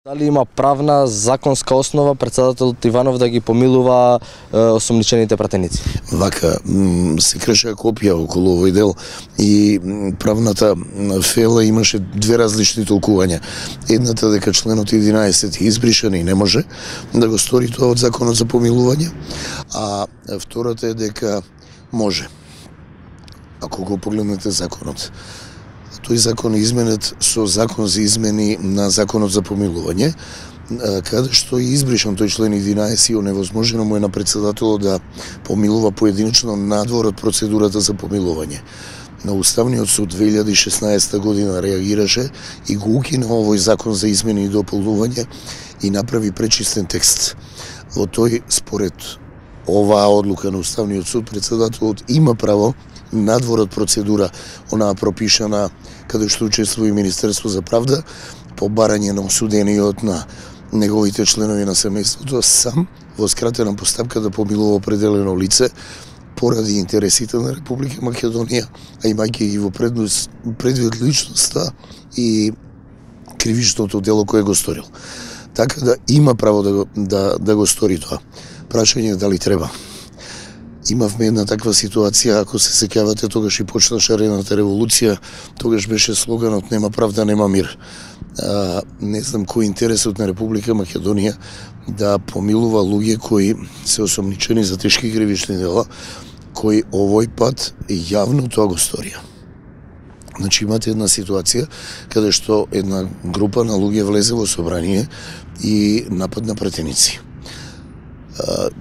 Дали има правна законска основа председателот Иванов да ги помилува осомничените пратеници? Вака, се креша копија околу овој дел и правната фела имаше две различни толкувања. Едната дека членот 11 е избришан и не може да го стори тоа од законот за помилување, а втората е дека може. Ако го погледнете законот, тој закон е изменет со закон за измени на законот за помилување, каде што е избришан тој член 11 и оневозможено му е на председателот да помилува поединечно надвор од процедурата за помилување. На Уставниот суд 2016 година реагираше и го укина овој закон за измени и дополнување и направи пречистен текст. Во тој, според оваа одлука на Уставниот суд, председателот има право надвор од процедура, онаа пропишана каде што учествува и Министерство за правда, по барање на осудениот на неговите членови на семејството, сам во скратена постапка да помилува определено лице поради интересите на Република Македонија, а имајќи ги во предвид личноста и кривичното дело кое го сторил. Така да има право да го стори тоа. Прашање е дали треба. Имавме една таква ситуација, ако се сеќавате, тогаш и почна шарената револуција, тогаш беше слоганот нема правда, нема мир. Не знам кој интересот на Република Македонија да помилува луѓе кои се осомничени за тешки кривични дела, кои овој пат јавно тоа го сторија. Значи имате една ситуација каде што една група на луѓе влезе во собрание и нападна пратеници.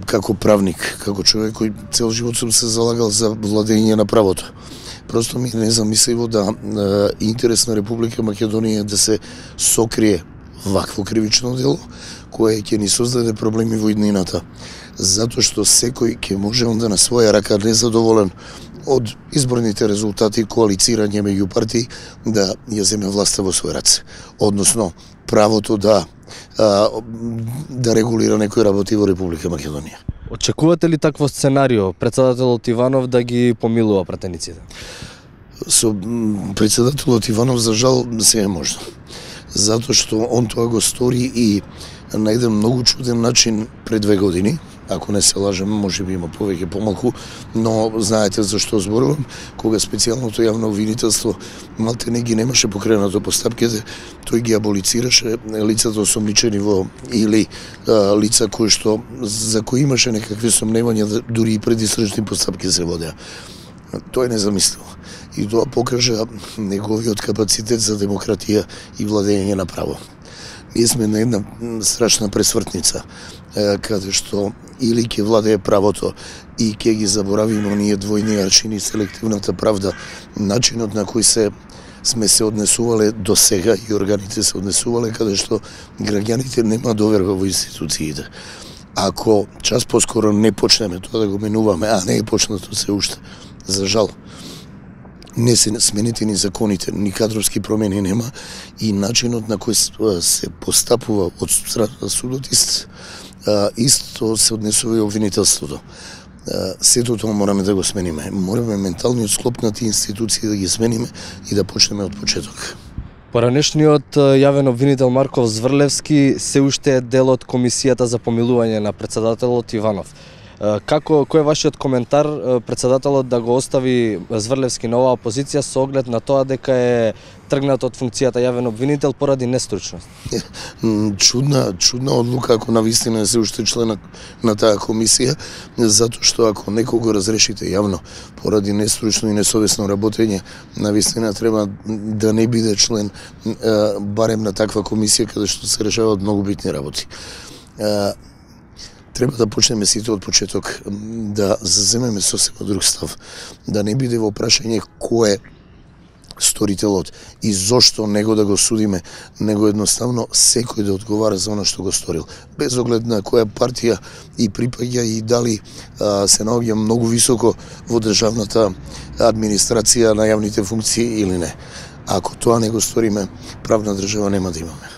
Како правник, како човек кој цел живот сум се залагал за владење на правото. Просто ми е незамисливо да интерес на Република Македонија да се сокрие вакво кривично дело, кое ќе ни создаде проблеми во иднината. Затоа што секој ќе може онда на своја рака незадоволен од изборните резултати, коалицирање меѓу партии, да ја земе власта во свој раце. Односно, правото да регулира некои работи во Република Македонија. Очекувате ли такво сценарио, председателот Иванов да ги помилува пратениците? Со председателот Иванов, за жал, се е можно. Затоа што он тоа го стори и на еден многу чуден начин пред 2 години, ако не се лажем, може би има повеќе помалку, но знаете за што зборувам, кога специјалното јавно обвинителство малте не ги немаше покренато постапките, тој ги аболицираше лицата осомничени во или лица кои што за кои имаше некакви сомневања, дури и предистражни постапки се водеа. Тоа е незамисливо. И тоа покажа неговиот капацитет за демократија и владење на право. Ние сме на една страшна пресвртница, каде што или ќе владее правото и ќе ги заборавиме оние двојни аршини, селективната правда, начинот на кој сме се однесувале до сега и органите се однесувале, каде што граѓаните нема доверба во институциите. Ако час поскоро не почнеме тоа да го менуваме, а не е почнато се уште, за жал, не се смените ни законите, ни кадровски промени нема и начинот на кој се постапува од страна на судот исто се однесува и обвинителството. Сето тоа мораме да го смениме. Мораме менталниот склоп на тие институции да ги смениме и да почнеме од почеток. Поранешниот јавен обвинител Марков Зврлевски се уште е дел од комисијата за помилување на председателот Иванов. Кој е вашиот коментар председателот да го остави Зврлевски на оваа позиција со оглед на тоа дека е тргнат од функцијата јавен обвинител поради нестручност? Чудна одлука ако навистина се уште член на таа комисија, затоа што ако некого разрешите јавно поради нестручно и несовесно работење, навистина треба да не биде член барем на таква комисија каде што се решаваат многу битни работи. Треба да почнеме сите од почеток, да заземеме сосема друг став, да не биде во прашање кој е сторителот и зошто него да го судиме, него едноставно секој да одговара за она што го сторил, без оглед на која партија и припаѓа и дали се наоѓа многу високо во државната администрација на јавните функции или не. Ако тоа не го сториме, правна држава нема да имаме.